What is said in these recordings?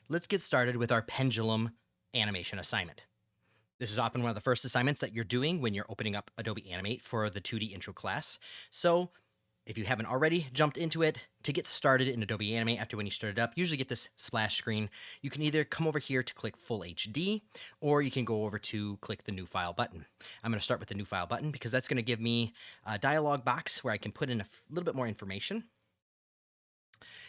Let's get started with our pendulum animation assignment. This is often one of the first assignments that you're doing when you're opening up Adobe Animate for the 2D intro class. So if you haven't already jumped into it, to get started in Adobe Animate after when you start it up, usually get this splash screen. You can either come over here to click Full HD, or you can go over to click the New File button. I'm going to start with the New File button because that's going to give me a dialog box where I can put in a little bit more information.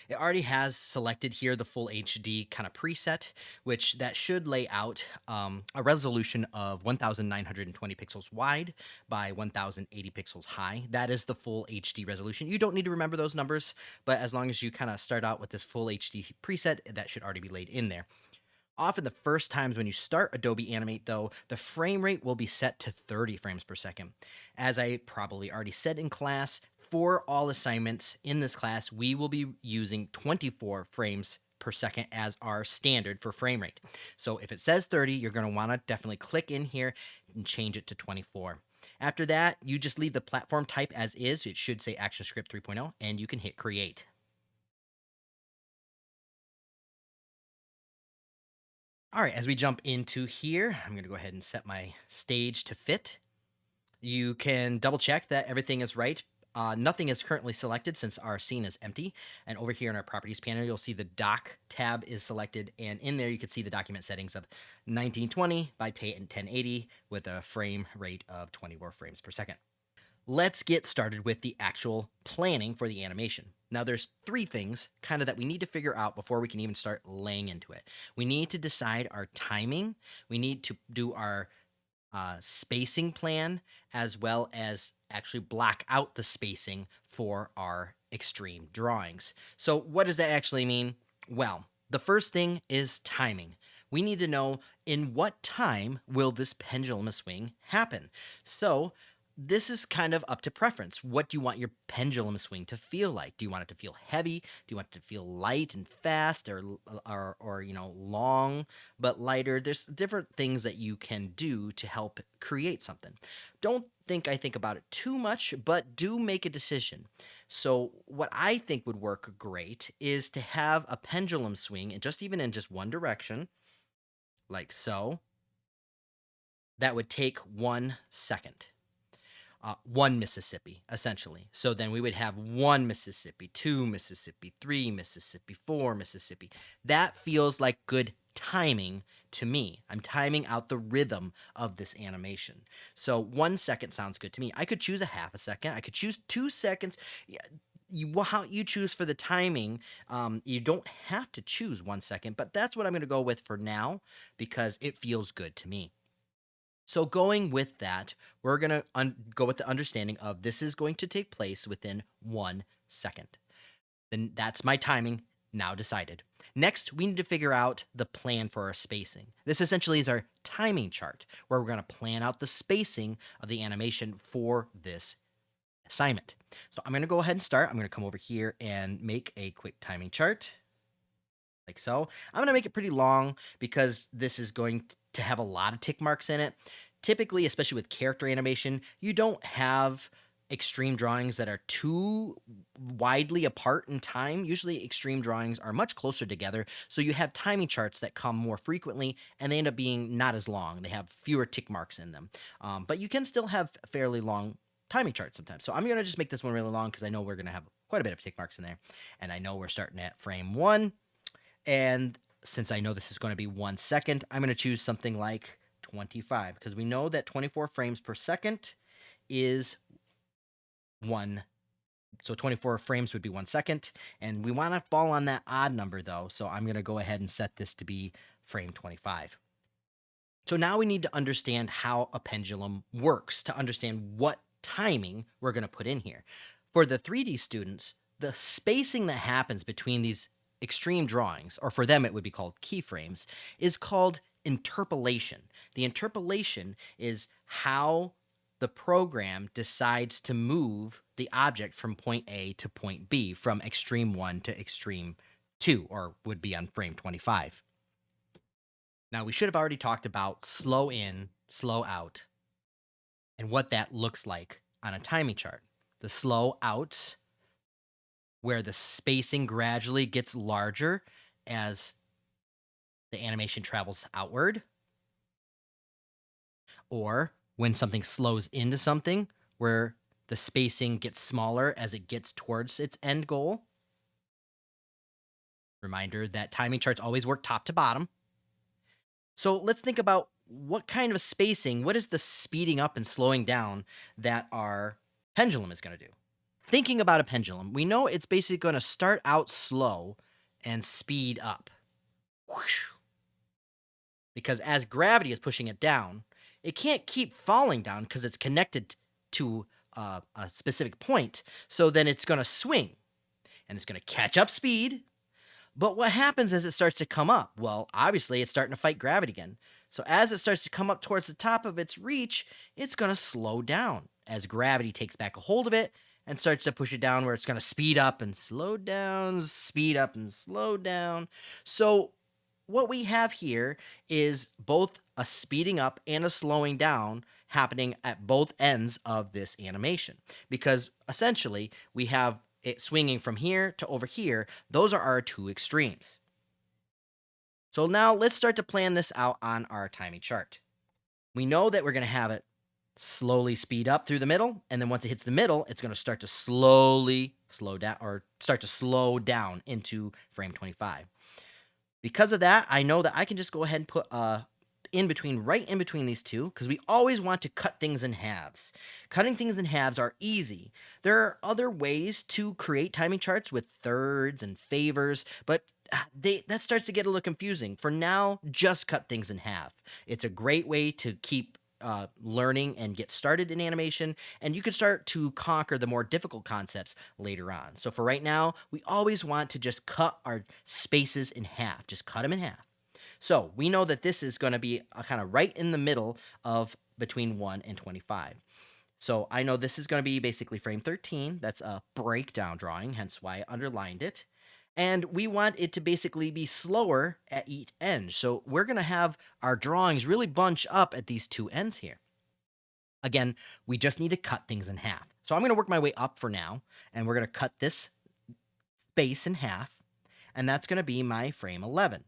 It already has selected here the full HD kind of preset, which that should lay out a resolution of 1920 pixels wide by 1080 pixels high. That is the full HD resolution. You don't need to remember those numbers, but as long as you kind of start out with this full HD preset, that should already be laid in there. Often the first times when you start Adobe Animate, though, the frame rate will be set to 30 frames per second. As I probably already said in class, for all assignments in this class, we will be using 24 frames per second as our standard for frame rate. So if it says 30, you're going to want to definitely click in here and change it to 24. After that, you just leave the platform type as is. It should say ActionScript 3.0, and you can hit Create. All right, as we jump into here, I'm going to go ahead and set my stage to fit. You can double check that everything is right. Nothing is currently selected since our scene is empty. And over here in our properties panel, you'll see the dock tab is selected. And in there, you can see the document settings of 1920 by 1080 with a frame rate of 24 frames per second. Let's get started with the actual planning for the animation. Now, there's three things kind of that we need to figure out before we can even start laying into it. We need to decide our timing. We need to do our spacing plan, as well as actually block out the spacing for our extreme drawings. So what does that actually mean? Well, the first thing is timing. We need to know in what time will this pendulum swing happen. So this is kind of up to preference. What do you want your pendulum swing to feel like? Do you want it to feel heavy? Do you want it to feel light and fast, or long but lighter? There's different things that you can do to help create something. Don't think about it too much, but do make a decision. So what I think would work great is to have a pendulum swing, and even in just one direction, like so. That would take 1 second. One Mississippi, essentially. So then we would have one Mississippi, two Mississippi, three Mississippi, four Mississippi. That feels like good timing to me. I'm timing out the rhythm of this animation. So 1 second sounds good to me. I could choose a half a second. I could choose 2 seconds. Yeah, how you choose for the timing, you don't have to choose 1 second, but that's what I'm going to go with for now because it feels good to me. So going with that, we're going to go with the understanding of this is going to take place within 1 second. Then that's my timing now decided. Next, we need to figure out the plan for our spacing. This essentially is our timing chart where we're going to plan out the spacing of the animation for this assignment. So I'm going to go ahead and start. I'm going to come over here and make a quick timing chart like so. I'm going to make it pretty long because this is going to have a lot of tick marks in it. Typically, especially with character animation, you don't have extreme drawings that are too widely apart in time. Usually extreme drawings are much closer together, so you have timing charts that come more frequently and they end up being not as long. They have fewer tick marks in them, but you can still have fairly long timing charts sometimes. So I'm going to just make this one really long because I know we're going to have quite a bit of tick marks in there, and I know we're starting at frame 1. And since I know this is going to be 1 second, I'm going to choose something like 25 because we know that 24 frames per second is 1. So 24 frames would be 1 second. And we want to fall on that odd number though. So I'm going to go ahead and set this to be frame 25. So now we need to understand how a pendulum works to understand what timing we're going to put in here. For the 3D students, the spacing that happens between these extreme drawings, or for them it would be called keyframes, is called interpolation. The interpolation is how the program decides to move the object from point A to point B, from extreme 1 to extreme 2, or would be on frame 25. Now, we should have already talked about slow in, slow out, and what that looks like on a timing chart. The slow outs, where the spacing gradually gets larger as the animation travels outward, or when something slows into something where the spacing gets smaller as it gets towards its end goal. Reminder that timing charts always work top to bottom. So let's think about what kind of spacing, what is the speeding up and slowing down that our pendulum is going to do. Thinking about a pendulum, we know it's basically going to start out slow and speed up. Whoosh. Because as gravity is pushing it down, it can't keep falling down because it's connected to a specific point. So then it's going to swing and it's going to catch up speed. But what happens as it starts to come up? Well, obviously, it's starting to fight gravity again. So as it starts to come up towards the top of its reach, it's going to slow down as gravity takes back a hold of it and starts to push it down where it's going to speed up and slow down, speed up and slow down. So what we have here is both a speeding up and a slowing down happening at both ends of this animation, because essentially we have it swinging from here to over here. Those are our two extremes. So now let's start to plan this out on our timing chart. We know that we're going to have it slowly speed up through the middle, and then once it hits the middle, it's going to start to slowly slow down, or start to slow down into frame 25. Because of that, I know that I can just go ahead and put right in between these two, because we always want to cut things in halves. Cutting things in halves are easy. There are other ways to create timing charts with thirds and favors, but that starts to get a little confusing. For now, just cut things in half. It's a great way to keep learning and get started in animation, and you can start to conquer the more difficult concepts later on. So for right now, we always want to just cut our spaces in half. Just cut them in half. So we know that this is going to be kind of right in the middle of between 1 and 25. So I know this is going to be basically frame 13. That's a breakdown drawing, hence why I underlined it. And we want it to basically be slower at each end. So we're going to have our drawings really bunch up at these two ends here. Again, we just need to cut things in half. So I'm going to work my way up for now, and we're going to cut this space in half, and that's going to be my frame 11.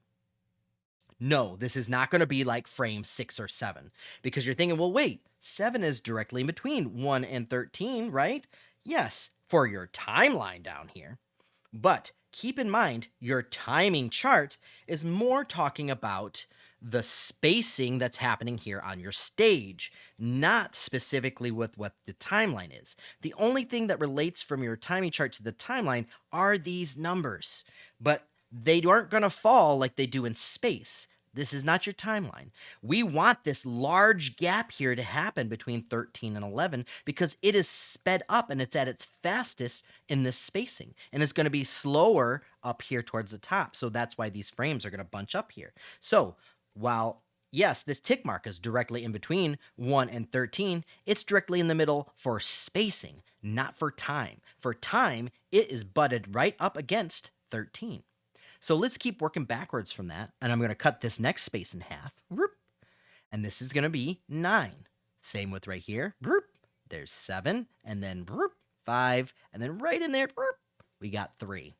No, this is not going to be like frame 6 or 7, because you're thinking, well, wait, 7 is directly in between 1 and 13, right? Yes, for your timeline down here. But keep in mind, your timing chart is more talking about the spacing that's happening here on your stage, not specifically with what the timeline is. The only thing that relates from your timing chart to the timeline are these numbers, but they aren't going to fall like they do in space. This is not your timeline. We want this large gap here to happen between 13 and 11 because it is sped up and it's at its fastest in this spacing. And it's going to be slower up here towards the top. So that's why these frames are going to bunch up here. So while, yes, this tick mark is directly in between 1 and 13, it's directly in the middle for spacing, not for time. For time, it is butted right up against 13. So let's keep working backwards from that. And I'm going to cut this next space in half. And this is going to be 9. Same with right here. There's 7. And then 5. And then right in there, we got 3.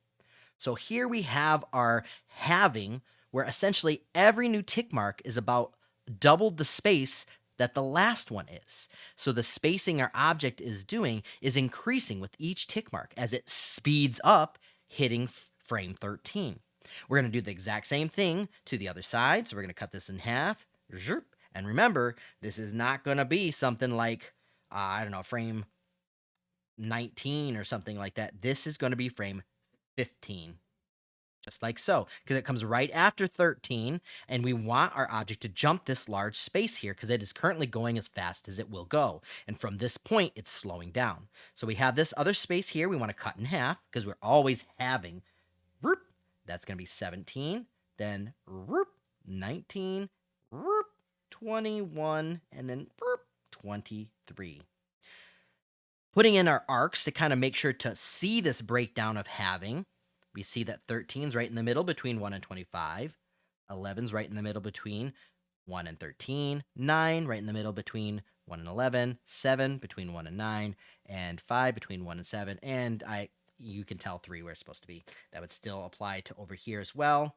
So here we have our halving, where essentially every new tick mark is about double the space that the last one is. So the spacing our object is doing is increasing with each tick mark as it speeds up, hitting frame 13. We're going to do the exact same thing to the other side. So we're going to cut this in half. And remember, this is not going to be something like, I don't know, frame 19 or something like that. This is going to be frame 15. Just like so, because it comes right after 13, and we want our object to jump this large space here because it is currently going as fast as it will go. And from this point, it's slowing down. So we have this other space here we want to cut in half because we're always having. That's going to be 17, then 19, 21, and then 23. Putting in our arcs to kind of make sure to see this breakdown of halving. We see that 13 is right in the middle between 1 and 25. 11 is right in the middle between 1 and 13. 9 right in the middle between 1 and 11. 7 between 1 and 9. And 5 between 1 and 7. And you can tell 3 where it's supposed to be. That would still apply to over here as well.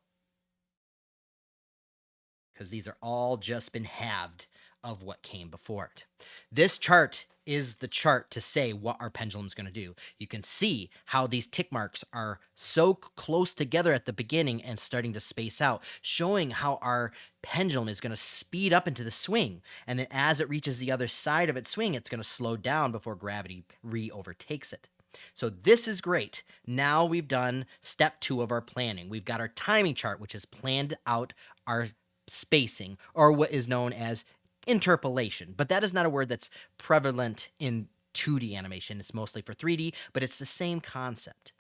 because these are all just been halved of what came before it. This chart is the chart to say what our pendulum is going to do. You can see how these tick marks are so close together at the beginning and starting to space out, showing how our pendulum is going to speed up into the swing. And then as it reaches the other side of its swing, it's going to slow down before gravity re-overtakes it. So this is great. Now we've done step 2 of our planning. We've got our timing chart, which has planned out our spacing, or what is known as interpolation. But that is not a word that's prevalent in 2D animation. It's mostly for 3D, but it's the same concept.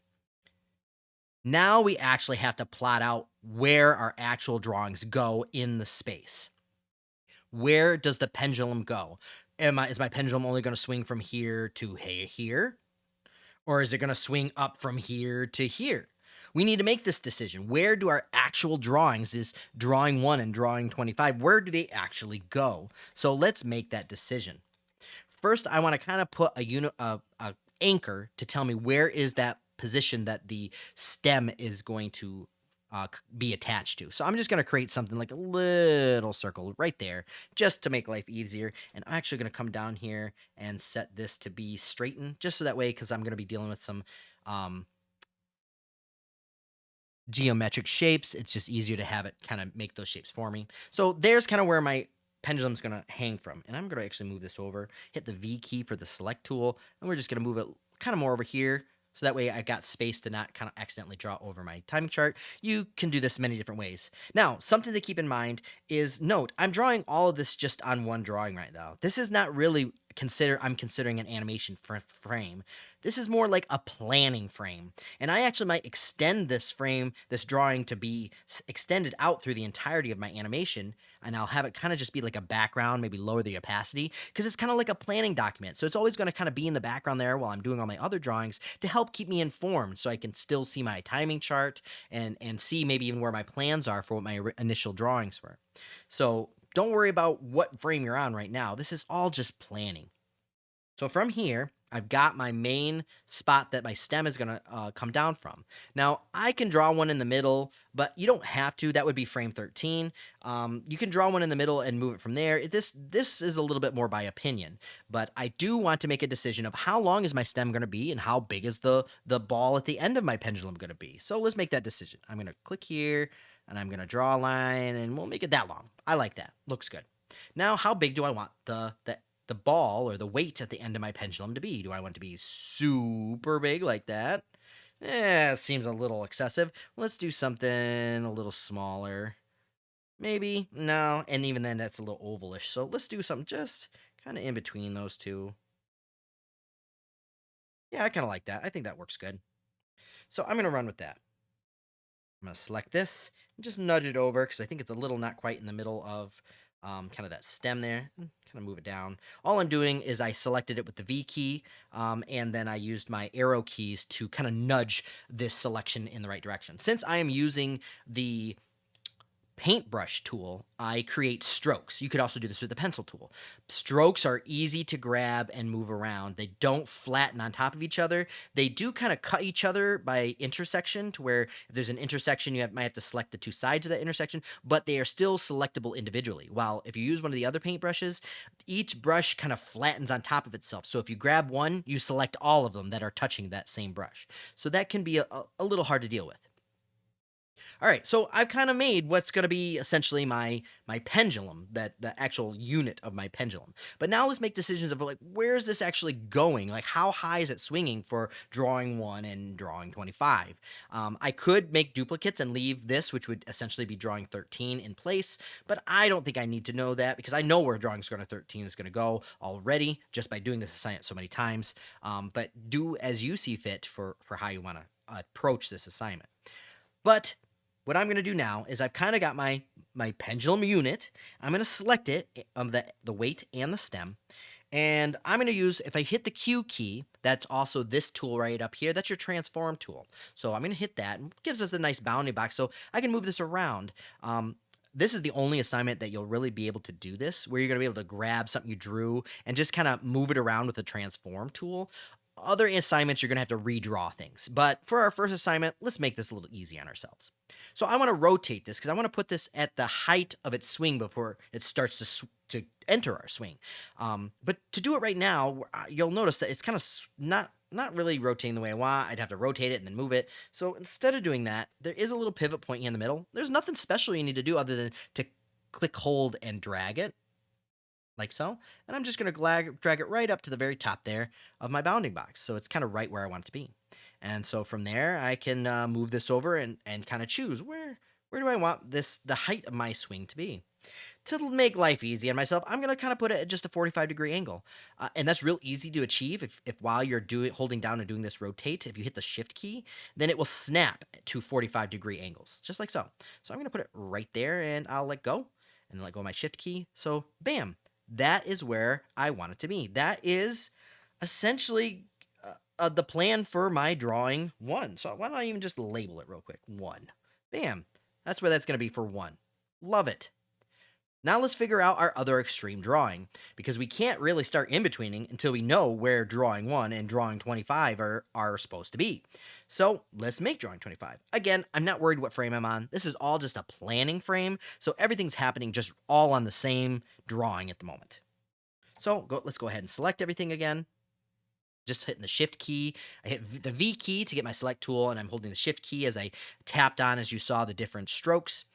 Now we actually have to plot out where our actual drawings go in the space. Where does the pendulum go? Is my pendulum only going to swing from here to here? Or is it going to swing up from here to here? We need to make this decision. Where do our actual drawings, this drawing 1 and drawing 25, where do they actually go? So let's make that decision. First, I want to kind of put a anchor to tell me where is that position that the stem is going to be attached to. So I'm just going to create something like a little circle right there just to make life easier. And I'm actually going to come down here and set this to be straightened just so that way, because I'm going to be dealing with some geometric shapes. It's just easier to have it kind of make those shapes for me. So there's kind of where my pendulum's going to hang from. And I'm going to actually move this over, hit the V key for the select tool, and we're just going to move it kind of more over here. So that way I got space to not kind of accidentally draw over my timing chart. You can do this many different ways. Now, something to keep in mind is, note, I'm drawing all of this just on one drawing right now. This is not really I'm considering an animation frame. This is more like a planning frame. And I actually might extend this drawing to be extended out through the entirety of my animation. And I'll have it kind of just be like a background, maybe lower the opacity, because it's kind of like a planning document. So it's always going to kind of be in the background there while I'm doing all my other drawings to help keep me informed, so I can still see my timing chart and see maybe even where my plans are for what my initial drawings were. So don't worry about what frame you're on right now. This is all just planning. So from here, I've got my main spot that my stem is going to come down from. Now, I can draw one in the middle, but you don't have to. That would be frame 13. You can draw one in the middle and move it from there. This is a little bit more by opinion, but I do want to make a decision of how long is my stem going to be and how big is the ball at the end of my pendulum going to be. So let's make that decision. I'm going to click here, and I'm going to draw a line, and we'll make it that long. I like that. Looks good. Now, how big do I want the ball or the weight at the end of my pendulum to be? Do I want it to be super big like that? It seems a little excessive. Let's do something a little smaller. Maybe. No, and even then that's a little ovalish. So let's do something just kind of in between those two. Yeah, I kind of like that. I think that works good. So I'm going to run with that. I'm going to select this and just nudge it over because I think it's a little not quite in the middle of kind of that stem there. Kind of move it down. All I'm doing is I selected it with the V key, and then I used my arrow keys to kind of nudge this selection in the right direction. Since I am using the paintbrush tool, I create strokes. You could also do this with the pencil tool. Strokes are easy to grab and move around. They don't flatten on top of each other. They do kind of cut each other by intersection, to where if there's an intersection, you might have to select the two sides of that intersection, but they are still selectable individually. While if you use one of the other paintbrushes, each brush kind of flattens on top of itself. So if you grab one, you select all of them that are touching that same brush. So that can be a little hard to deal with. All right, so I've kind of made what's going to be essentially my pendulum, the actual unit of my pendulum. But now let's make decisions of like, where is this actually going? Like, how high is it swinging for drawing 1 and drawing 25? I could make duplicates and leave this, which would essentially be drawing 13, in place, but I don't think I need to know that because I know where drawing 13 is going to go already just by doing this assignment so many times. But do as you see fit for how you want to approach this assignment. But what I'm going to do now is I've kind of got my pendulum unit. I'm going to select it, the weight and the stem. And I'm going to use, if I hit the Q key, that's also this tool right up here. That's your transform tool. So I'm going to hit that, and it gives us a nice bounding box so I can move this around. This is the only assignment that you'll really be able to do this, where you're going to be able to grab something you drew and just kind of move it around with the transform tool. other assignments, you're going to have to redraw things. But for our first assignment, let's make this a little easy on ourselves. So I want to rotate this because I want to put this at the height of its swing before it starts to enter our swing. But to do it right now, you'll notice that it's kind of not really rotating the way I want. I'd have to rotate it and then move it. So instead of doing that, there is a little pivot point in the middle. There's nothing special you need to do other than to click, hold, and drag it like so. And I'm just going to drag it right up to the very top there of my bounding box. So it's kind of right where I want it to be. And so from there, I can move this over and kind of choose where do I want the height of my swing to be. To make life easy on myself, I'm going to kind of put it at just a 45-degree angle. And that's real easy to achieve if while you're holding down and doing this rotate, if you hit the shift key, then it will snap to 45-degree angles, just like so. So I'm going to put it right there, and I'll let go, and let go of my shift key. So bam, that is where I want it to be. That is essentially the plan for my drawing 1. So why don't I even just label it real quick? 1. Bam. That's where that's going to be for 1. Love it. Now let's figure out our other extreme drawing, because we can't really start in-betweening until we know where drawing 1 and drawing 25 are supposed to be. So let's make drawing 25. Again, I'm not worried what frame I'm on. This is all just a planning frame, so everything's happening just all on the same drawing at the moment. So let's go ahead and select everything again. Just hitting the shift key. I hit the V key to get my select tool, and I'm holding the shift key as I tapped on, as you saw, the different strokes.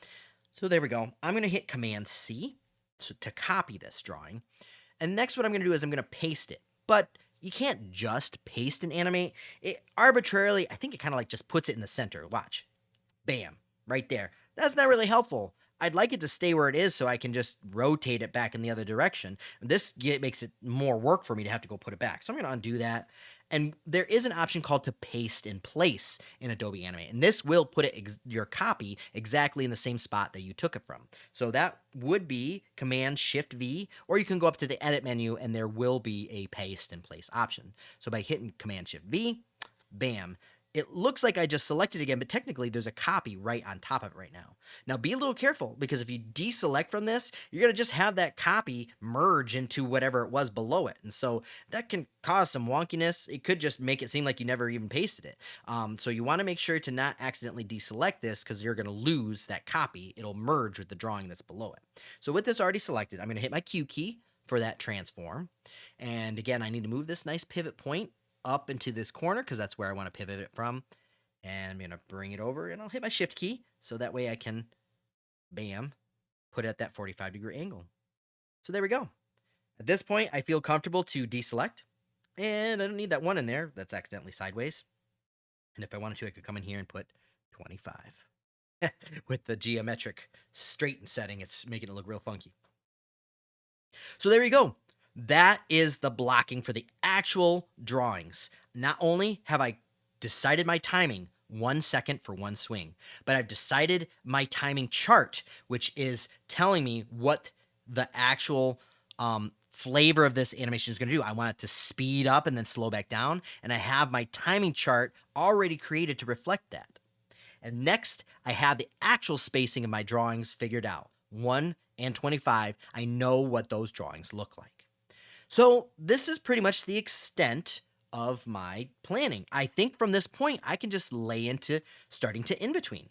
So there we go. I'm going to hit Command C to copy this drawing. And next what I'm going to do is I'm going to paste it. But you can't just paste and animate. It arbitrarily, I think it kind of like just puts it in the center. Watch. Bam. Right there. That's not really helpful. I'd like it to stay where it is so I can just rotate it back in the other direction. This makes it more work for me to have to go put it back. So I'm going to undo that. And there is an option called to paste in place in Adobe Animate. And this will put your copy exactly in the same spot that you took it from. So that would be Command Shift V, or you can go up to the Edit menu and there will be a paste in place option. So by hitting Command Shift V, bam. It looks like I just selected again, but technically there's a copy right on top of it right now. Now be a little careful, because if you deselect from this, you're going to just have that copy merge into whatever it was below it. And so that can cause some wonkiness. It could just make it seem like you never even pasted it. So you want to make sure to not accidentally deselect this, because you're going to lose that copy. It'll merge with the drawing that's below it. So with this already selected, I'm going to hit my Q key for that transform. And again, I need to move this nice pivot point up into this corner, because that's where I want to pivot it from. And I'm going to bring it over, and I'll hit my shift key so that way I can, bam, put it at that 45-degree angle. So there we go. At this point, I feel comfortable to deselect, and I don't need that 1 in there. That's accidentally sideways. And if I wanted to, I could come in here and put 25. With the geometric straighten setting, it's making it look real funky. So there you go. That is the blocking for the actual drawings. Not only have I decided my timing, 1 second for 1 swing, but I've decided my timing chart, which is telling me what the actual flavor of this animation is going to do. I want it to speed up and then slow back down, and I have my timing chart already created to reflect that. And next, I have the actual spacing of my drawings figured out. 1 and 25, I know what those drawings look like. So this is pretty much the extent of my planning. I think from this point, I can just lay into starting to in-between.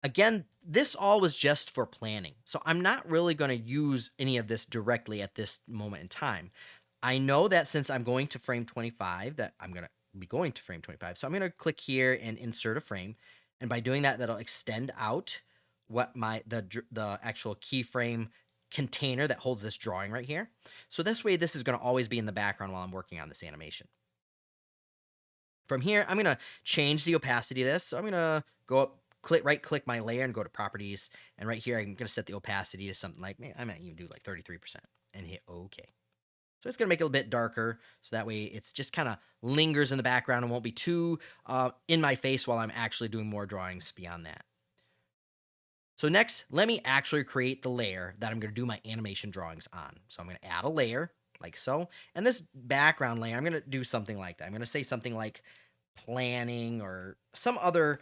Again, this all was just for planning. So I'm not really going to use any of this directly at this moment in time. I know that since I'm going to frame 25, that I'm going to be going to frame 25. So I'm going to click here and insert a frame. And by doing that, that'll extend out what the actual keyframe container that holds this drawing right here. So this way, this is going to always be in the background while I'm working on this animation. From here, I'm going to change the opacity of this. So I'm going to go up, right click my layer and go to properties. And right here, I'm going to set the opacity to something like, I might even do like 33% and hit OK. So it's going to make it a bit darker. So that way it's just kind of lingers in the background and won't be too in my face while I'm actually doing more drawings beyond that. So next, let me actually create the layer that I'm going to do my animation drawings on. So I'm going to add a layer like so. And this background layer, I'm going to do something like that. I'm going to say something like planning or some other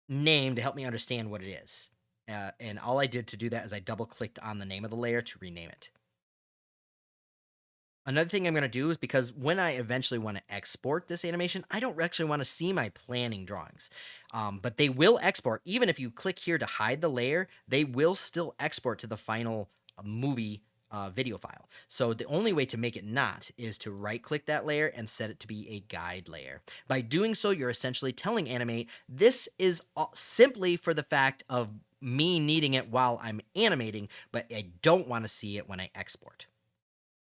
name to help me understand what it is. And all I did to do that is I double clicked on the name of the layer to rename it. Another thing I'm going to do is because when I eventually want to export this animation, I don't actually want to see my planning drawings. But they will export. Even if you click here to hide the layer, they will still export to the final movie video file. So the only way to make it not is to right click that layer and set it to be a guide layer. By doing so, you're essentially telling Animate, this is simply for the fact of me needing it while I'm animating, but I don't want to see it when I export.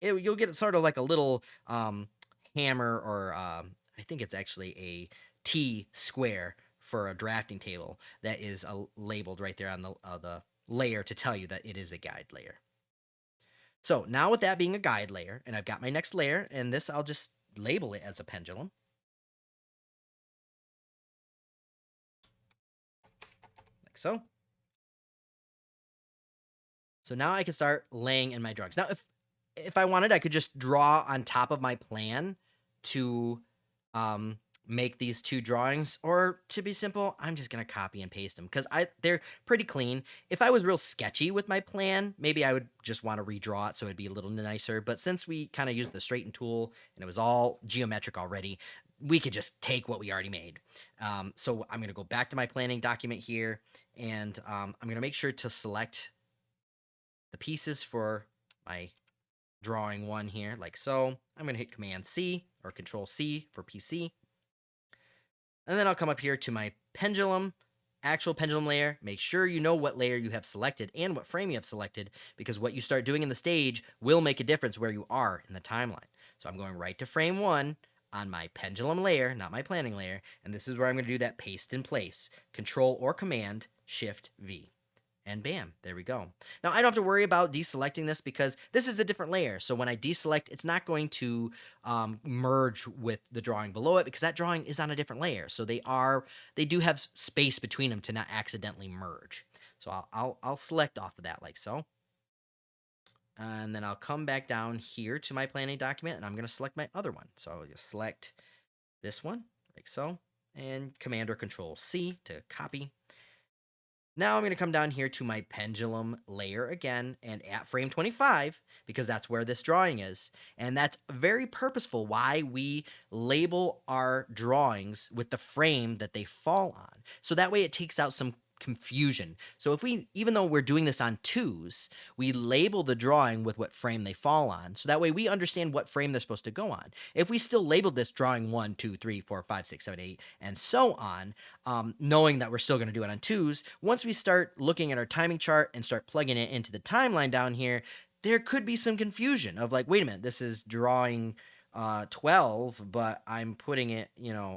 You'll get sort of like a little hammer, or I think it's actually a T square for a drafting table that is labeled right there on the layer to tell you that it is a guide layer. So now with that being a guide layer, and I've got my next layer, and this I'll just label it as a pendulum, like so. So now I can start laying in my drawings. Now, if I wanted, I could just draw on top of my plan to make these two drawings, or to be simple, I'm just gonna copy and paste them because they're pretty clean. If I was real sketchy with my plan, maybe I would just want to redraw it so it'd be a little nicer. But since we kind of used the straighten tool and it was all geometric already, we could just take what we already made. So I'm gonna go back to my planning document here, and I'm gonna make sure to select the pieces for my drawing one here, like so. I'm going to hit Command C or Control C for PC. And then I'll come up here to my pendulum, actual pendulum layer. Make sure you know what layer you have selected and what frame you have selected, because what you start doing in the stage will make a difference where you are in the timeline. So I'm going right to frame 1 on my pendulum layer, not my planning layer, and this is where I'm going to do that paste in place. Control or Command Shift V. And bam, there we go. Now, I don't have to worry about deselecting this because this is a different layer. So when I deselect, it's not going to merge with the drawing below it because that drawing is on a different layer. So they do have space between them to not accidentally merge. So I'll select off of that like so. And then I'll come back down here to my planning document, and I'm going to select my other one. So I'll just select this one like so, and Command or Control C to copy. Now I'm going to come down here to my pendulum layer again and at frame 25, because that's where this drawing is. And that's very purposeful why we label our drawings with the frame that they fall on. So that way it takes out some confusion. So if we, even though we're doing this on 2s, we label the drawing with what frame they fall on. So that way we understand what frame they're supposed to go on. If we still labeled this drawing 1, 2, 3, 4, 5, 6, 7, 8, and so on, knowing that we're still going to do it on 2s, once we start looking at our timing chart and start plugging it into the timeline down here, there could be some confusion of like, wait a minute, this is drawing 12, but I'm putting it,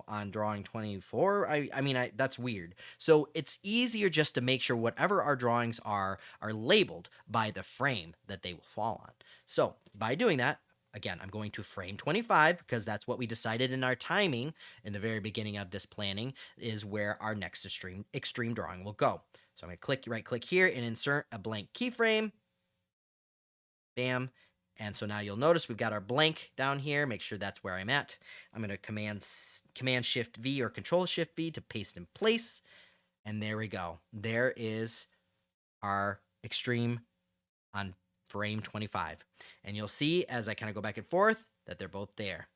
on drawing 24. I mean, that's weird. So it's easier just to make sure whatever our drawings are labeled by the frame that they will fall on. So by doing that, again, I'm going to frame 25 because that's what we decided in our timing in the very beginning of this planning is where our next extreme drawing will go. So I'm going to right click here and insert a blank keyframe. Bam. And so now you'll notice we've got our blank down here. Make sure that's where I'm at. I'm going to Command Shift V or Control Shift V to paste in place. And there we go. There is our extreme on frame 25. And you'll see as I kind of go back and forth that they're both there.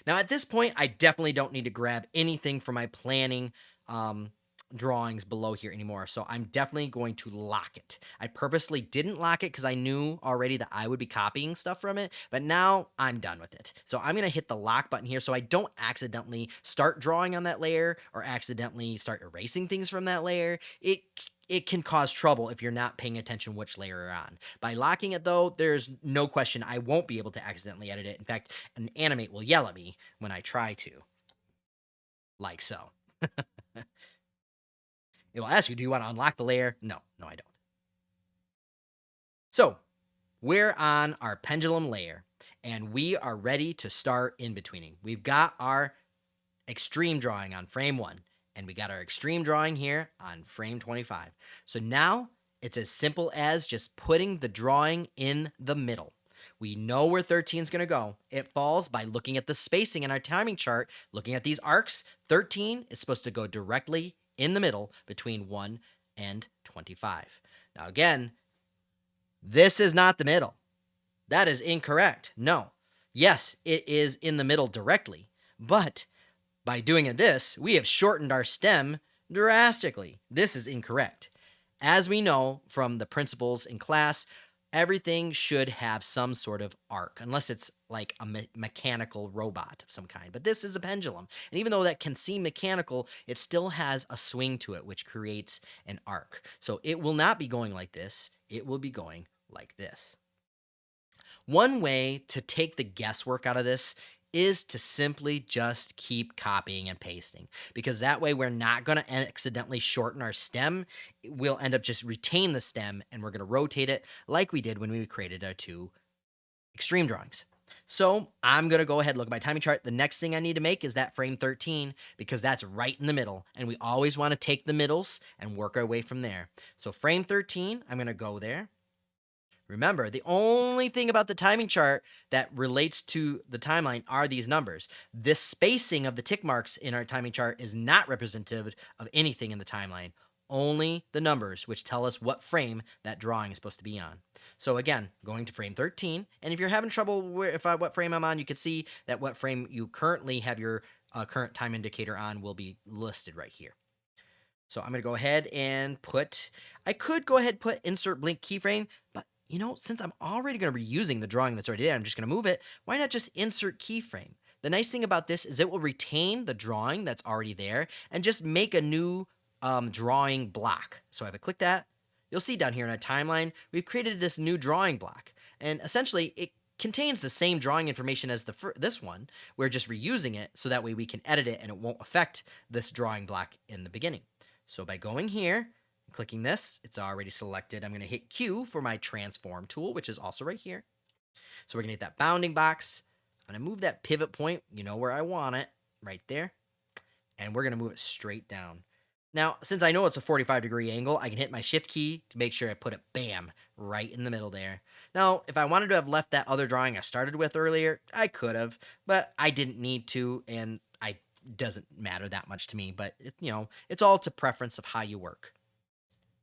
Now at this point, I definitely don't need to grab anything from my planning drawings below here anymore. So I'm definitely going to lock it. I purposely didn't lock it because I knew already that I would be copying stuff from it, but now I'm done with it. So I'm going to hit the lock button here so I don't accidentally start drawing on that layer or accidentally start erasing things from that layer. It can cause trouble if you're not paying attention which layer you're on. By locking it though, there's no question I won't be able to accidentally edit it. In fact, an animate will yell at me when I try to. Like so. It will ask you, do you want to unlock the layer? No, I don't. So we're on our pendulum layer and we are ready to start in-betweening. We've got our extreme drawing on frame 1 and we got our extreme drawing here on frame 25. So now it's as simple as just putting the drawing in the middle. We know where 13 is going to go. It falls by looking at the spacing in our timing chart, looking at these arcs. 13 is supposed to go directly in the middle between 1 and 25. Now again, this is not the middle. That is incorrect. No. Yes, it is in the middle directly, but by doing this, we have shortened our stem drastically. This is incorrect. As we know from the principles in class, everything should have some sort of arc, unless it's like a mechanical robot of some kind. But this is a pendulum. And even though that can seem mechanical, it still has a swing to it, which creates an arc. So it will not be going like this, it will be going like this. One way to take the guesswork out of this is to simply just keep copying and pasting, because that way we're not going to accidentally shorten our stem. We'll end up just retain the stem, and we're going to rotate it like we did when we created our two extreme drawings. So I'm going to go ahead and look at my timing chart. The next thing I need to make is that frame 13, because that's right in the middle, and we always want to take the middles and work our way from there. So frame 13, I'm going to go there. Remember, the only thing about the timing chart that relates to the timeline are these numbers. This spacing of the tick marks in our timing chart is not representative of anything in the timeline, only the numbers, which tell us what frame that drawing is supposed to be on. So again, going to frame 13, and if you're having trouble with what frame I'm on, you can see that what frame you currently have your current time indicator on will be listed right here. So I'm going to go ahead and I could go ahead and put insert blink keyframe, but since I'm already going to be using the drawing that's already there, I'm just going to move it. Why not just insert keyframe? The nice thing about this is it will retain the drawing that's already there and just make a new drawing block. So if I click that, you'll see down here in our timeline, we've created this new drawing block. And essentially, it contains the same drawing information as this one. We're just reusing it so that way we can edit it and it won't affect this drawing block in the beginning. So by going here, clicking this, it's already selected. I'm going to hit Q for my transform tool, which is also right here. So we're going to hit that bounding box. I'm going to move that pivot point, where I want it, right there. And we're going to move it straight down. Now, since I know it's a 45-degree angle, I can hit my shift key to make sure I put it, bam, right in the middle there. Now, if I wanted to have left that other drawing I started with earlier, I could have, but I didn't need to, and it doesn't matter that much to me. But, it's all to preference of how you work.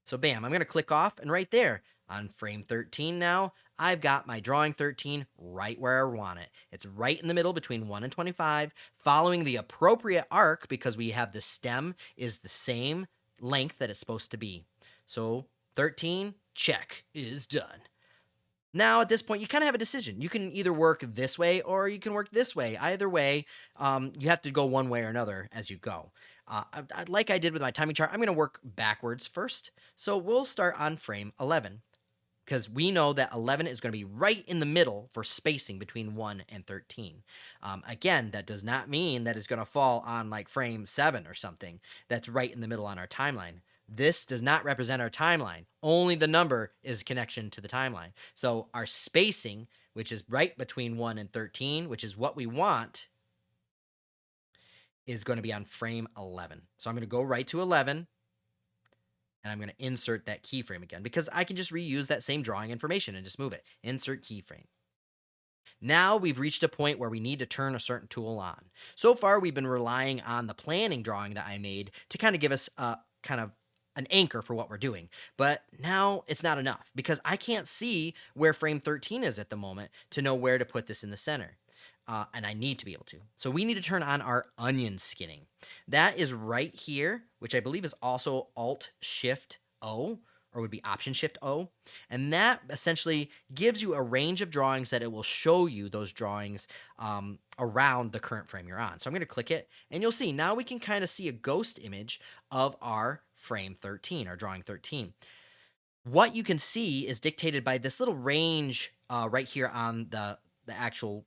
So bam, I'm going to click off, and right there on frame 13 now, I've got my drawing 13 right where I want it. It's right in the middle between 1 and 25, following the appropriate arc because we have the stem is the same length that it's supposed to be. So 13, check, is done. Now, at this point, you kind of have a decision. You can either work this way or you can work this way. Either way, you have to go one way or another as you go. Like I did with my timing chart, I'm going to work backwards first. So we'll start on frame 11, because we know that 11 is going to be right in the middle for spacing between 1 and 13. Again, that does not mean that it's going to fall on like frame 7 or something. That's right in the middle on our timeline. This does not represent our timeline. Only the number is connection to the timeline. So our spacing, which is right between 1 and 13, which is what we want, is going to be on frame 11. So I'm going to go right to 11, and I'm going to insert that keyframe again, because I can just reuse that same drawing information and just move it. Insert keyframe. Now we've reached a point where we need to turn a certain tool on. So far, we've been relying on the planning drawing that I made to kind of give us a kind of an anchor for what we're doing. But now it's not enough, because I can't see where frame 13 is at the moment to know where to put this in the center. And I need to be able to. So we need to turn on our onion skinning. That is right here, which I believe is also Alt-Shift-O, or would be Option-Shift-O. And that essentially gives you a range of drawings that it will show you those drawings around the current frame you're on. So I'm going to click it, and you'll see now we can kind of see a ghost image of our frame 13, our drawing 13. What you can see is dictated by this little range right here on the actual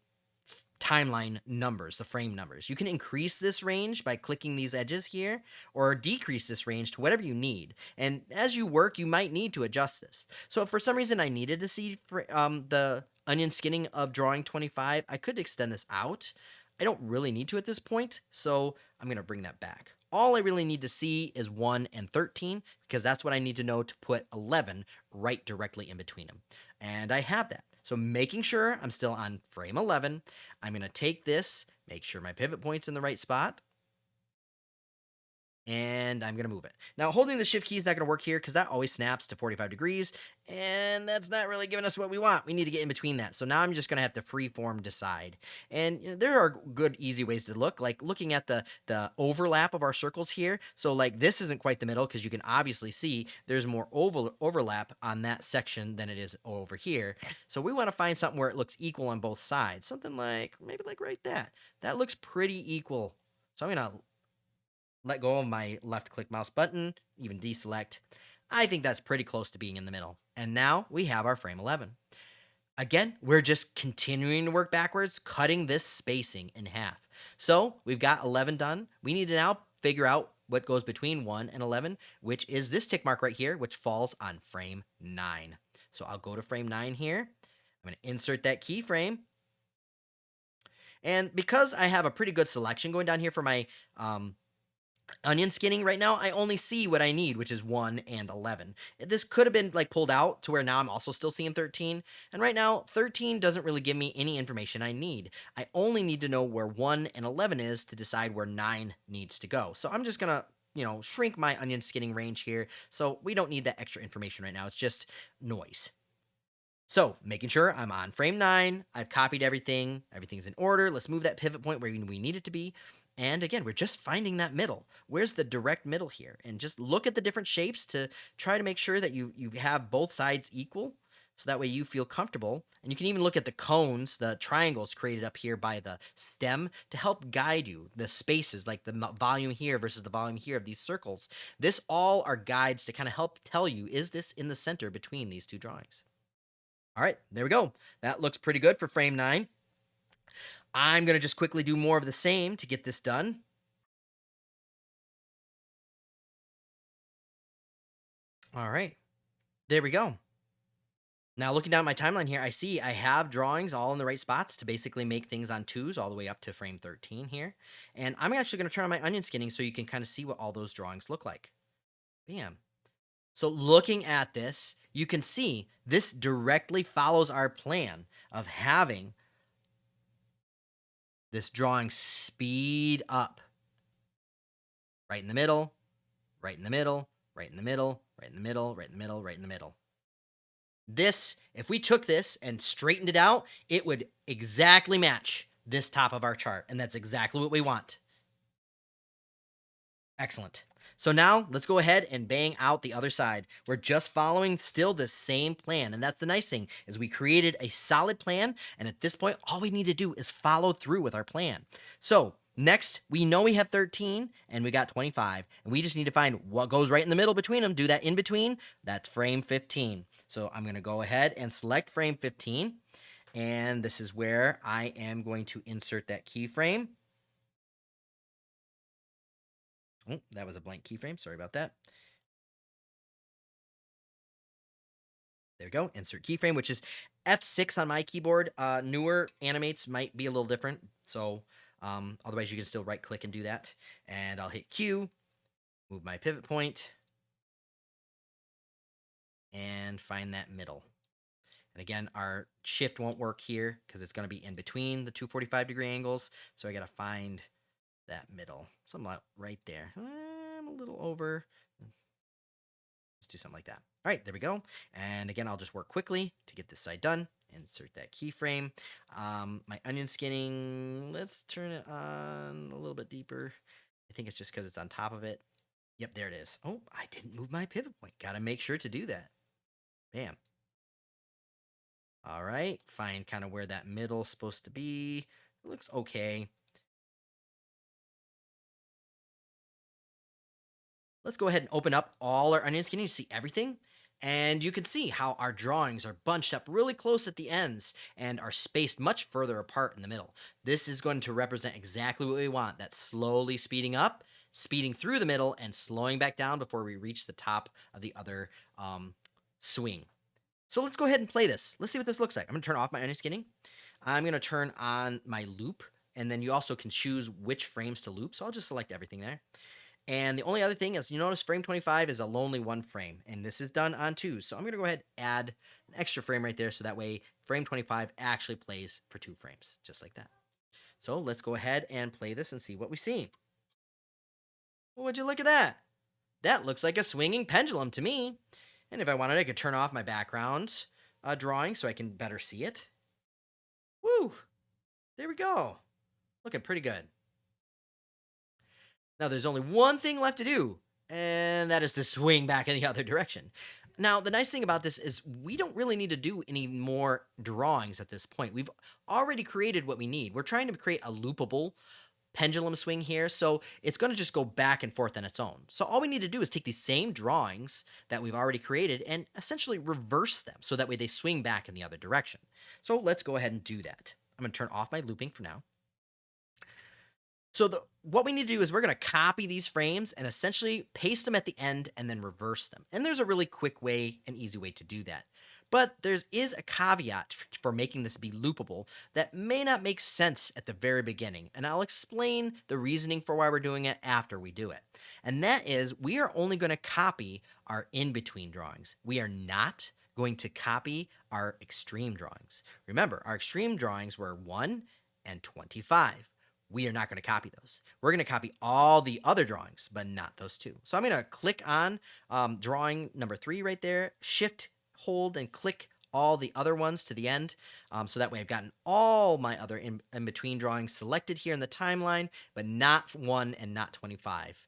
timeline numbers, the frame numbers. You can increase this range by clicking these edges here, or decrease this range to whatever you need. And as you work, you might need to adjust this. So if for some reason I needed to see the onion skinning of drawing 25, I could extend this out. I don't really need to at this point, so I'm going to bring that back. All I really need to see is 1 and 13, because that's what I need to know to put 11 right directly in between them. And I have that. So making sure I'm still on frame 11, I'm going to take this, make sure my pivot point's in the right spot. and I'm going to move it. Now, holding the shift key is not going to work here because that always snaps to 45 degrees, and that's not really giving us what we want. We need to get in between that. So now I'm just going to have to freeform decide. And there are good, easy ways to look, like looking at the overlap of our circles here. So like this isn't quite the middle because you can obviously see there's more overlap on that section than it is over here. So we want to find something where it looks equal on both sides. Something like, maybe like right that. That looks pretty equal. So I'm going to let go of my left click mouse button, even deselect. I think that's pretty close to being in the middle. And now we have our frame 11. Again, we're just continuing to work backwards, cutting this spacing in half. So we've got 11 done. We need to now figure out what goes between 1 and 11, which is this tick mark right here, which falls on frame 9. So I'll go to frame 9 here. I'm going to insert that keyframe. And because I have a pretty good selection going down here for my onion skinning right now, I only see what I need, which is 1 and 11. This could have been like pulled out to where now I'm also still seeing 13. And right now, 13 doesn't really give me any information I need. I only need to know where 1 and 11 is to decide where 9 needs to go. So I'm just going to shrink my onion skinning range here. So we don't need that extra information right now. It's just noise. So, making sure I'm on frame 9, I've copied everything, everything's in order. Let's move that pivot point where we need it to be. And again, we're just finding that middle. Where's the direct middle here? And just look at the different shapes to try to make sure that you have both sides equal. So that way you feel comfortable. And you can even look at the cones, the triangles created up here by the stem to help guide you. The spaces, like the volume here versus the volume here of these circles. This all are guides to kind of help tell you, is this in the center between these two drawings? All right, there we go. That looks pretty good for frame 9. I'm going to just quickly do more of the same to get this done. All right, there we go. Now, looking down my timeline here, I see I have drawings all in the right spots to basically make things on 2s all the way up to frame 13 here. And I'm actually going to turn on my onion skinning so you can kind of see what all those drawings look like. Bam. So looking at this, you can see this directly follows our plan of having this drawing speed up. Right in the middle, right in the middle, right in the middle, right in the middle, right in the middle, right in the middle. This, if we took this and straightened it out, it would exactly match this top of our chart. And that's exactly what we want. Excellent. So now let's go ahead and bang out the other side. We're just following still the same plan. And that's the nice thing is we created a solid plan. And at this point, all we need to do is follow through with our plan. So next, we know we have 13 and we got 25. And we just need to find what goes right in the middle between them. Do that in between. That's frame 15. So I'm going to go ahead and select frame 15. And this is where I am going to insert that keyframe. Oh, that was a blank keyframe. Sorry about that. There we go. Insert keyframe, which is F6 on my keyboard. Newer animates might be a little different. So otherwise, you can still right click and do that. And I'll hit Q, move my pivot point, and find that middle. And again, our shift won't work here because it's going to be in between the two 45-degree angles. So I got to find that middle. Something right there. I'm a little over. Let's do something like that. All right, there we go. And again, I'll just work quickly to get this side done. Insert that keyframe. My onion skinning, let's turn it on a little bit deeper. I think it's just because it's on top of it. Yep, there it is. Oh, I didn't move my pivot point. Got to make sure to do that. Bam. All right, find kind of where that middle's supposed to be. It looks okay. Let's go ahead and open up all our onion skinning to see everything. And you can see how our drawings are bunched up really close at the ends and are spaced much further apart in the middle. This is going to represent exactly what we want. That's slowly speeding up, speeding through the middle, and slowing back down before we reach the top of the other swing. So let's go ahead and play this. Let's see what this looks like. I'm going to turn off my onion skinning. I'm going to turn on my loop. And then you also can choose which frames to loop. So I'll just select everything there. And the only other thing is, you notice frame 25 is a lonely one frame, and this is done on 2. So I'm going to go ahead and add an extra frame right there so that way frame 25 actually plays for 2 frames, just like that. So let's go ahead and play this and see what we see. Would you look at that? That looks like a swinging pendulum to me. And if I wanted, I could turn off my background drawing so I can better see it. Woo! There we go. Looking pretty good. Now there's only one thing left to do, and that is to swing back in the other direction. Now, the nice thing about this is we don't really need to do any more drawings at this point. We've already created what we need. We're trying to create a loopable pendulum swing here, so it's going to just go back and forth on its own. So all we need to do is take these same drawings that we've already created and essentially reverse them so that way they swing back in the other direction. So let's go ahead and do that. I'm going to turn off my looping for now. So what we need to do is we're going to copy these frames and essentially paste them at the end and then reverse them. And there's a really quick way, an easy way to do that. But there is a caveat for making this be loopable that may not make sense at the very beginning. And I'll explain the reasoning for why we're doing it after we do it. And that is we are only going to copy our in-between drawings. We are not going to copy our extreme drawings. Remember, our extreme drawings were 1 and 25. We are not going to copy those. We're going to copy all the other drawings, but not those two. So I'm going to click on drawing number 3 right there, shift, hold, and click all the other ones to the end. So that way I've gotten all my other in-between drawings selected here in the timeline, but not 1 and not 25.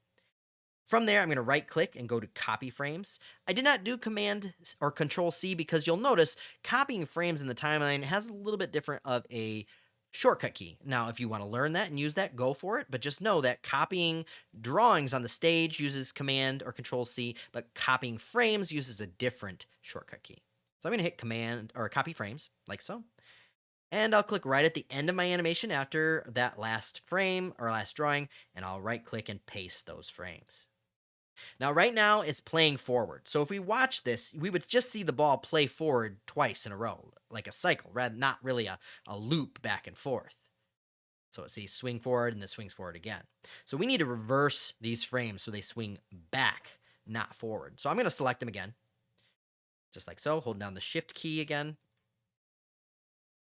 From there, I'm going to right click and go to copy frames. I did not do Command or Control C because you'll notice copying frames in the timeline has a little bit different of a shortcut key. Now, if you want to learn that and use that, go for it. But just know that copying drawings on the stage uses Command or Control C, but copying frames uses a different shortcut key. So I'm going to hit Command or copy frames like so. And I'll click right at the end of my animation after that last frame or last drawing, and I'll right click and paste those frames. Now, right now, it's playing forward. So if we watch this, we would just see the ball play forward twice in a row, like a cycle, rather not really a loop back and forth. So see, swing forward and then swings forward again. So we need to reverse these frames so they swing back, not forward. So I'm going to select them again, just like so. Hold down the Shift key again.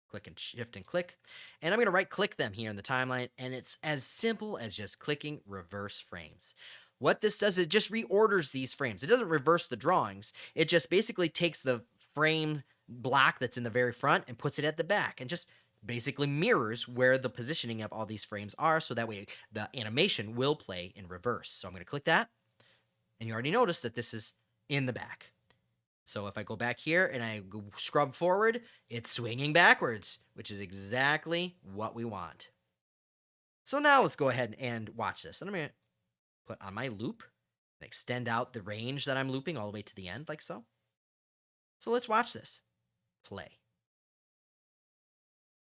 Click and shift and click. And I'm going to right click them here in the timeline. And it's as simple as just clicking reverse frames. What this does is it just reorders these frames. It doesn't reverse the drawings. It just basically takes the frame block that's in the very front and puts it at the back and just basically mirrors where the positioning of all these frames are so that way the animation will play in reverse. So I'm going to click that. And you already noticed that this is in the back. So if I go back here and I scrub forward, it's swinging backwards, which is exactly what we want. So now let's go ahead and watch this. And I'm going to put on my loop and extend out the range that I'm looping all the way to the end, like so. So let's watch this. Play.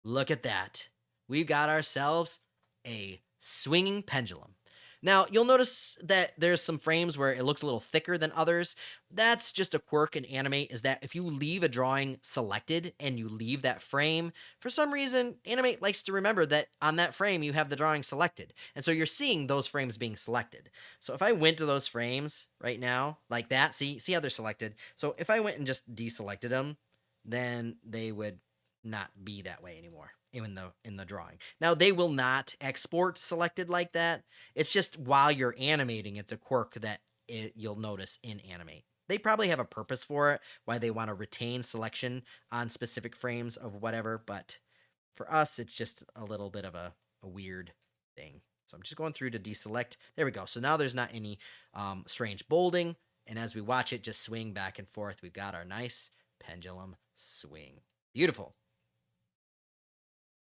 Look at that. We've got ourselves a swinging pendulum. Now, you'll notice that there's some frames where it looks a little thicker than others. That's just a quirk in Animate, is that if you leave a drawing selected and you leave that frame, for some reason, Animate likes to remember that on that frame you have the drawing selected. And so you're seeing those frames being selected. So if I went to those frames right now, like that, see how they're selected? So if I went and just deselected them, then they would not be that way anymore in the drawing. Now they will not export selected like that. It's just while you're animating, it's a quirk that you'll notice in Animate. They probably have a purpose for it, why they want to retain selection on specific frames of whatever, but for us, it's just a little bit of a weird thing. So I'm just going through to deselect. There we go. So now there's not any strange bolding, and as we watch it just swing back and forth, we've got our nice pendulum swing. Beautiful.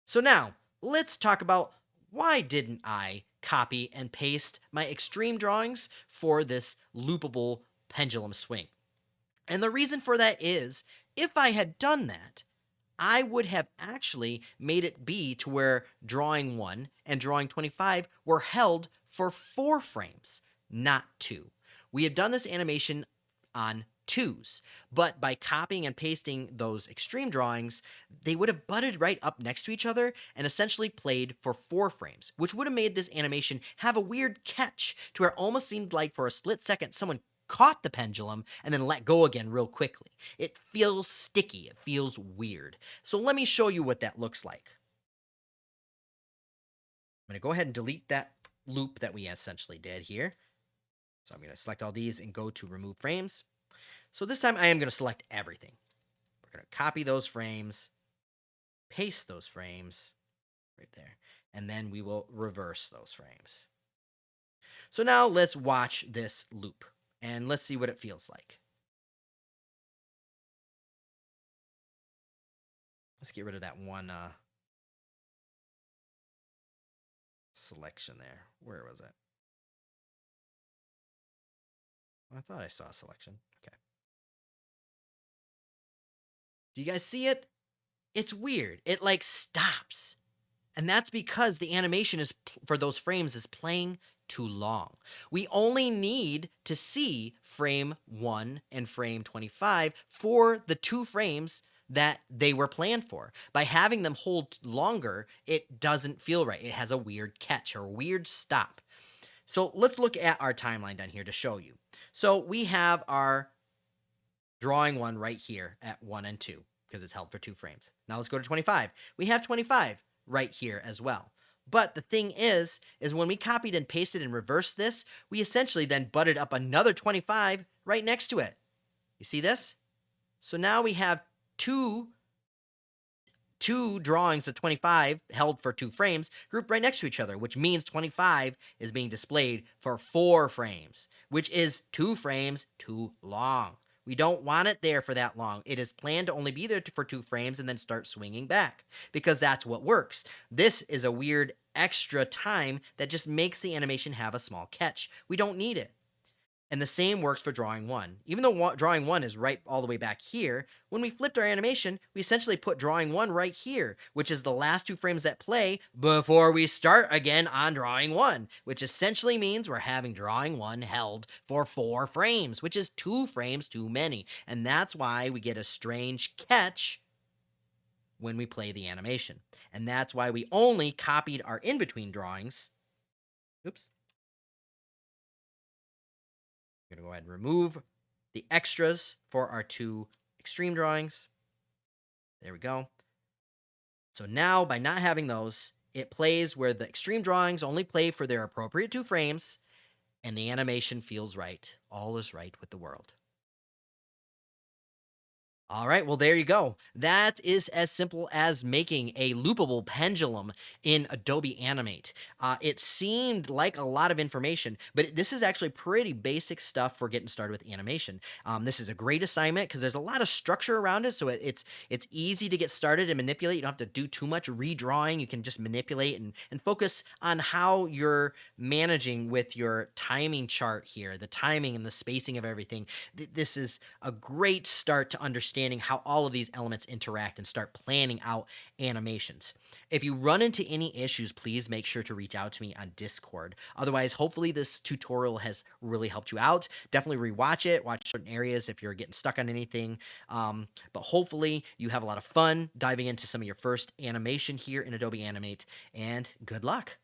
So now, let's talk about why didn't I copy and paste my extreme drawings for this loopable pendulum swing? And the reason for that is, if I had done that, I would have actually made it be to where drawing 1 and drawing 25 were held for 4 frames, not 2. We have done this animation on 2s, but by copying and pasting those extreme drawings, they would have butted right up next to each other and essentially played for 4 frames, which would have made this animation have a weird catch to where it almost seemed like for a split second someone caught the pendulum and then let go again real quickly. It feels sticky. It feels weird. So let me show you what that looks like. I'm going to go ahead and delete that loop that we essentially did here. So I'm going to select all these and go to remove frames. So this time I am going to select everything. We're going to copy those frames, paste those frames right there, and then we will reverse those frames. So now let's watch this loop and let's see what it feels like. Let's get rid of that one selection there. Where was it? I thought I saw a selection. Okay. Do you guys see it? It's weird. It like stops. And that's because the animation is for those frames is playing too long. We only need to see frame 1 and frame 25 for the 2 frames that they were planned for. By having them hold longer, it doesn't feel right. It has a weird catch or a weird stop. So let's look at our timeline down here to show you. So we have our drawing 1 right here at 1 and 2 because it's held for 2 frames. Now let's go to 25. We have 25 right here as well. But the thing is when we copied and pasted and reversed this, we essentially then butted up another 25 right next to it. You see this? So now we have two drawings of 25 held for 2 frames grouped right next to each other, which means 25 is being displayed for 4 frames, which is 2 frames too long. We don't want it there for that long. It is planned to only be there for 2 frames and then start swinging back because that's what works. This is a weird extra time that just makes the animation have a small catch. We don't need it. And the same works for drawing 1. Even though drawing 1 is right all the way back here, when we flipped our animation, we essentially put drawing 1 right here, which is the last 2 frames that play before we start again on drawing 1, which essentially means we're having drawing 1 held for 4 frames, which is 2 frames too many. And that's why we get a strange catch when we play the animation. And that's why we only copied our in-between drawings. Oops. I'm going to go ahead and remove the extras for our 2 extreme drawings. There we go. So now, by not having those, it plays where the extreme drawings only play for their appropriate 2 frames, and the animation feels right. All is right with the world. All right, well, there you go. That is as simple as making a loopable pendulum in Adobe Animate. It seemed like a lot of information, but this is actually pretty basic stuff for getting started with animation. This is a great assignment because there's a lot of structure around it, so it's easy to get started and manipulate. You don't have to do too much redrawing. You can just manipulate and focus on how you're managing with your timing chart here, the timing and the spacing of everything. This is a great start to understanding how all of these elements interact and start planning out animations. If you run into any issues, please make sure to reach out to me on Discord. Otherwise, hopefully this tutorial has really helped you out. Definitely rewatch it, watch certain areas if you're getting stuck on anything. But hopefully you have a lot of fun diving into some of your first animation here in Adobe Animate, and good luck.